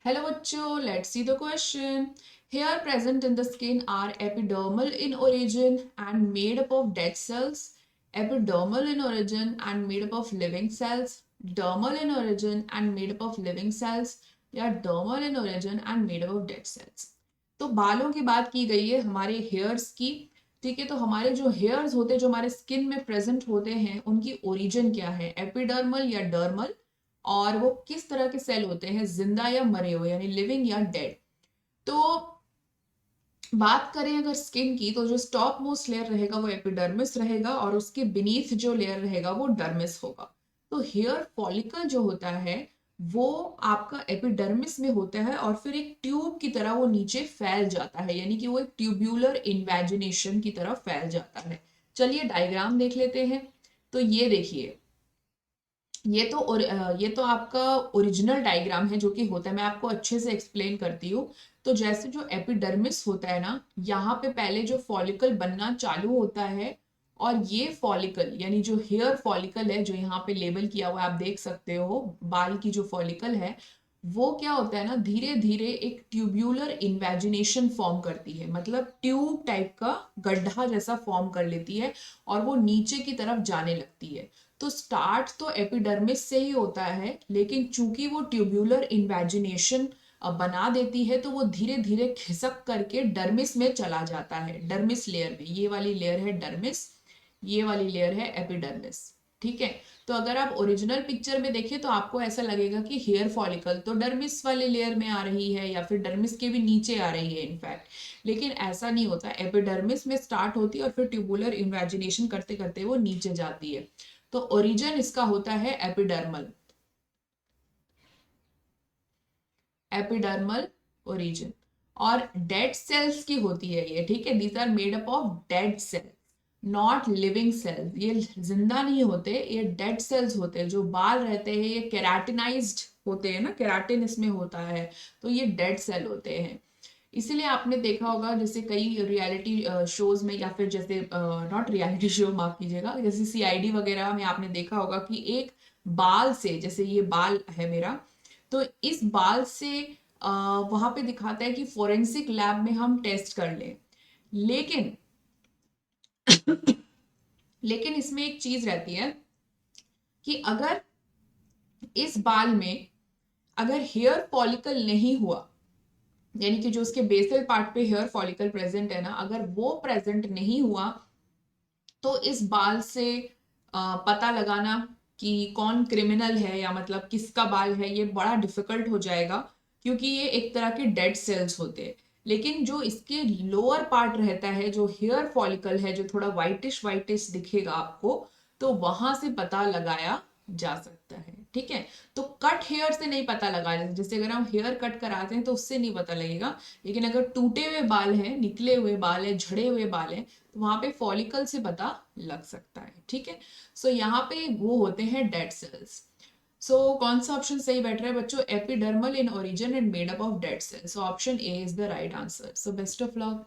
Hello bachcho, let's see the question. Hair present in the skin are epidermal in origin and made up of dead cells, epidermal in origin and made up of living cells, dermal in origin and made up of living cells, या dermal in origin and made up of dead cells. तो बालों की बात की गई है हमारे hairs की। ठीक है, तो हमारे जो हेयर्स होते हैं जो हमारे स्किन में प्रेजेंट होते हैं उनकी ओरिजिन क्या है, एपिडर्मल या डर्मल, और वो किस तरह के सेल होते हैं, जिंदा या मरे हुए यानी लिविंग या डेड। तो बात करें अगर स्किन की तो जो टॉप मोस्ट लेयर रहेगा वो एपिडर्मिस रहेगा और उसके बीनीथ जो लेयर रहेगा वो डर्मिस होगा। तो हेयर फॉलिकल जो होता है वो आपका एपिडर्मिस में होता है और फिर एक ट्यूब की तरह वो नीचे फैल जाता है, यानी कि वो एक ट्यूब्यूलर इन्वेजिनेशन की तरह फैल जाता है। चलिए डायग्राम देख लेते हैं। तो ये देखिए, ये तो आपका ओरिजिनल डायग्राम है जो कि होता है, मैं आपको अच्छे से एक्सप्लेन करती हूँ। तो जैसे जो एपिडर्मिस होता है ना, यहाँ पे पहले जो फॉलिकल बनना चालू होता है, और ये फॉलिकल यानी जो हेयर फॉलिकल है जो यहाँ पे लेबल किया हुआ है आप देख सकते हो, बाल की जो फॉलिकल है वो क्या होता है ना, धीरे धीरे एक ट्यूब्यूलर इन्वेजिनेशन फॉर्म करती है, मतलब ट्यूब टाइप का गड्ढा जैसा फॉर्म कर लेती है और वो नीचे की तरफ जाने लगती है। तो स्टार्ट तो एपिडर्मिस से ही होता है, लेकिन चूंकि वो ट्यूब्यूलर इन्वेजिनेशन बना देती है तो वो धीरे धीरे खिसक करके डर्मिस में चला जाता है, डर्मिस लेयर में। ये वाली लेयर है डर्मिस, ये वाली लेयर है एपिडर्मिस। ठीक है, तो अगर आप ओरिजिनल पिक्चर में देखें तो आपको ऐसा लगेगा कि हेयर फॉलिकल तो डर्मिस वाले लेयर में आ रही है या फिर डर्मिस के भी नीचे आ रही है इनफैक्ट, लेकिन ऐसा नहीं होता। एपिडर्मिस में स्टार्ट होती है और फिर ट्यूबुलर इन्वेजिनेशन करते करते वो नीचे जाती है। तो ओरिजिन इसका होता है एपिडर्मल, एपिडर्मल ओरिजिन। और डेड सेल्स की होती है ये, ठीक है, these are made up of dead cells, not living cells. ये जिंदा नहीं होते, ये डेड सेल्स होते हैं। जो बाल रहते हैं ये केराटिनाइज्ड होते हैं ना, केराटिन इसमें होता है, तो ये डेड सेल होते हैं। इसीलिए आपने देखा होगा जैसे कई रियलिटी शोज में, या फिर जैसे नॉट रियलिटी शो, माफ कीजिएगा, जैसे सीआईडी वगैरह में आपने देखा होगा कि एक बाल से, जैसे ये बाल है मेरा, तो इस बाल से वहां पे दिखाता है कि फोरेंसिक लैब में हम टेस्ट कर लें, लेकिन लेकिन इसमें एक चीज रहती है कि अगर इस बाल में अगर हेयर फॉलिकल नहीं हुआ, यानी कि जो उसके बेसल पार्ट पे हेयर फॉलिकल प्रेजेंट है ना, अगर वो प्रेजेंट नहीं हुआ तो इस बाल से पता लगाना कि कौन क्रिमिनल है या मतलब किसका बाल है ये बड़ा डिफिकल्ट हो जाएगा, क्योंकि ये एक तरह के डेड सेल्स होते हैं। लेकिन जो इसके लोअर पार्ट रहता है, जो हेयर फॉलिकल है, जो थोड़ा वाइटिश वाइटिश दिखेगा आपको, तो वहां से पता लगाया जा सकता है। ठीक है, तो कट हेयर से नहीं पता लगा, जैसे अगर हम हेयर कट कराते हैं तो उससे नहीं पता लगेगा, लेकिन अगर टूटे हुए बाल हैं, निकले हुए बाल हैं, झड़े हुए बाल हैं, तो वहां पे फॉलिकल से पता लग सकता है। ठीक है, सो यहाँ पे वो होते हैं डेड सेल्स। सो कौन सा ऑप्शन सही बैठ रहा है बच्चों, epidermal in origin and made up of dead sales. So option A is the right answer. So best of luck.